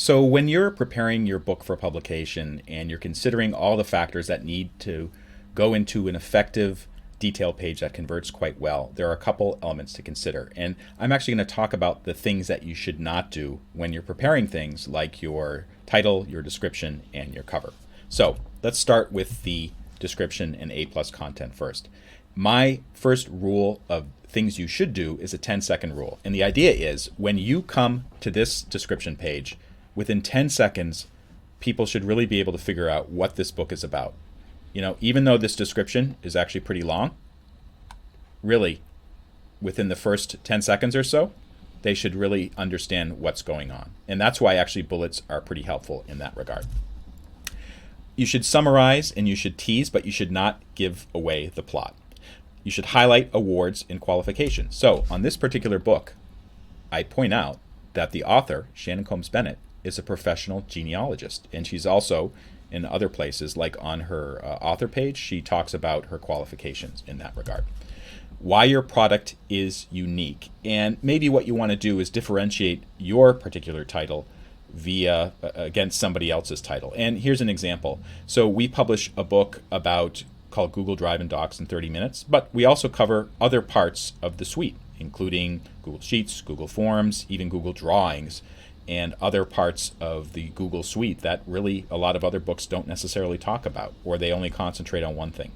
So, when you're preparing your book for publication and you're considering all the factors that need to go into an effective detail page that converts quite well, there are a couple elements to consider. And I'm actually going to talk about the things that you should not do when you're preparing things like your title, your description, and your cover. So, let's start with the description and A plus content first. My first rule of things you should do is a 10-second rule. And the idea is when you come to this description page, within 10 seconds, people should really be able to figure out what this book is about. Even though this description is actually pretty long, really, within the first 10 seconds or so, they should really understand what's going on. And that's why actually bullets are pretty helpful in that regard. You should summarize and you should tease, but you should not give away the plot. You should highlight awards and qualifications. So on this particular book, I point out that the author, Shannon Combs Bennett, is a professional genealogist, and she's also in other places, like on her author page, she talks about her qualifications in that regard. Why your product is unique, and maybe what you want to do is differentiate your particular title via against somebody else's title. And here's an example. So we publish a book called Google Drive and Docs in 30 minutes, but we also cover other parts of the suite, including Google Sheets, Google Forms, even Google Drawings, and other parts of the Google suite that really a lot of other books don't necessarily talk about, or they only concentrate on one thing.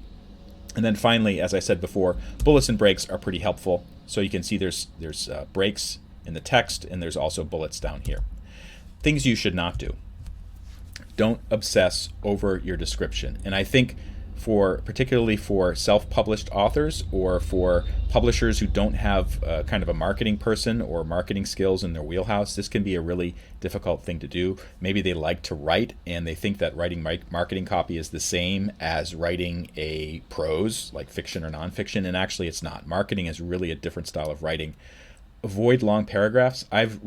And then finally, as I said before, bullets and breaks are pretty helpful. So you can see there's breaks in the text, and there's also bullets down here. Things you should not do. Don't obsess over your description. And I think particularly for self-published authors or for publishers who don't have kind of a marketing person or marketing skills in their wheelhouse, this can be a really difficult thing to do. Maybe they like to write and they think that writing marketing copy is the same as writing a prose, like fiction or nonfiction, and actually it's not. Marketing is really a different style of writing. Avoid long paragraphs. I've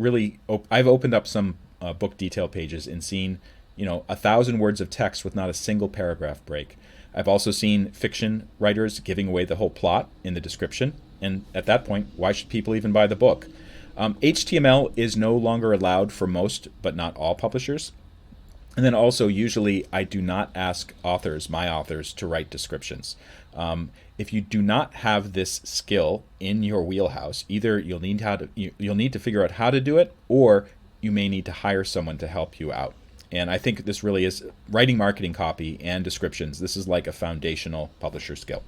opened up some book detail pages and seen 1,000 words of text with not a single paragraph break. I've also seen fiction writers giving away the whole plot in the description. And at that point, why should people even buy the book? HTML is no longer allowed for most, but not all publishers. And then also, usually, I do not ask my authors, to write descriptions. If you do not have this skill in your wheelhouse, either you'll need to figure out how to do it, or you may need to hire someone to help you out. And I think this really is writing marketing copy and descriptions. This is like a foundational publisher skill.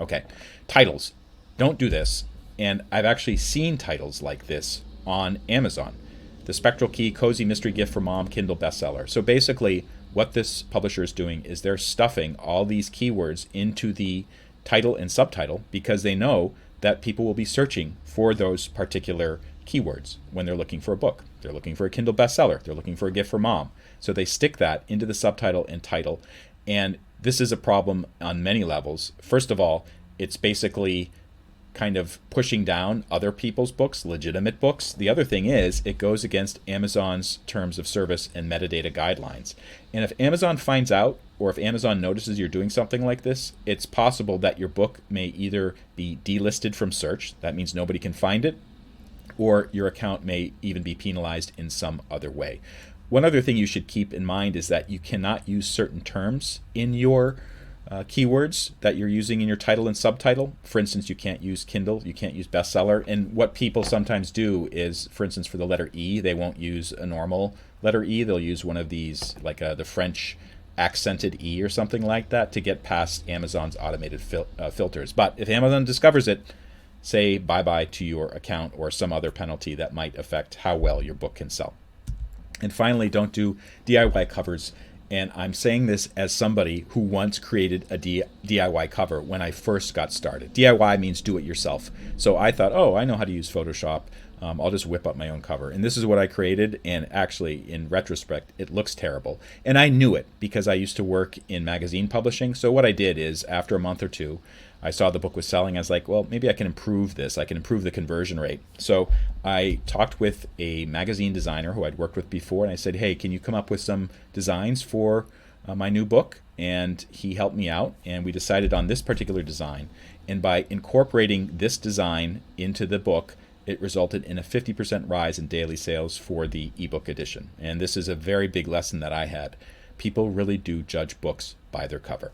Okay, titles. Don't do this. And I've actually seen titles like this on Amazon. The Spectral Key Cozy Mystery Gift for Mom Kindle bestseller. So basically, what this publisher is doing is they're stuffing all these keywords into the title and subtitle because they know that people will be searching for those particular keywords when they're looking for a book. They're looking for a Kindle bestseller. They're looking for a gift for mom. So they stick that into the subtitle and title. And this is a problem on many levels. First of all, it's basically kind of pushing down other people's books, legitimate books. The other thing is it goes against Amazon's terms of service and metadata guidelines. And if Amazon finds out, or if Amazon notices you're doing something like this, it's possible that your book may either be delisted from search, that means nobody can find it, or your account may even be penalized in some other way. One other thing you should keep in mind is that you cannot use certain terms in your keywords that you're using in your title and subtitle. For instance, you can't use Kindle, you can't use bestseller. And what people sometimes do is, for instance, for the letter E, they won't use a normal letter E. They'll use one of these, like the French accented E or something like that, to get past Amazon's automated filters. But if Amazon discovers it, say bye-bye to your account or some other penalty that might affect how well your book can sell. And finally, don't do DIY covers. And I'm saying this as somebody who once created a DIY cover when I first got started. DIY means do it yourself. So I thought, I know how to use Photoshop. I'll just whip up my own cover. And this is what I created. And actually, in retrospect, it looks terrible. And I knew it because I used to work in magazine publishing. So what I did is, after a month or two, I saw the book was selling. I was like, well, maybe I can improve this. I can improve the conversion rate. So I talked with a magazine designer who I'd worked with before, and I said, hey, can you come up with some designs for my new book? And he helped me out, and we decided on this particular design. And by incorporating this design into the book, it resulted in a 50% rise in daily sales for the ebook edition. And this is a very big lesson that I had. People really do judge books by their cover.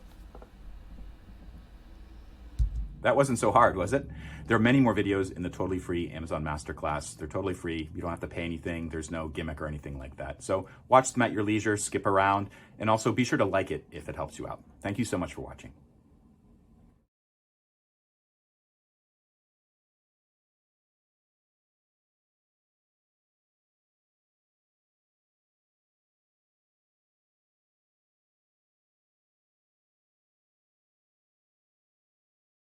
That wasn't so hard, was it? There are many more videos in the totally free Amazon Masterclass. They're totally free. You don't have to pay anything. There's no gimmick or anything like that. So watch them at your leisure, skip around, and also be sure to like it if it helps you out. Thank you so much for watching.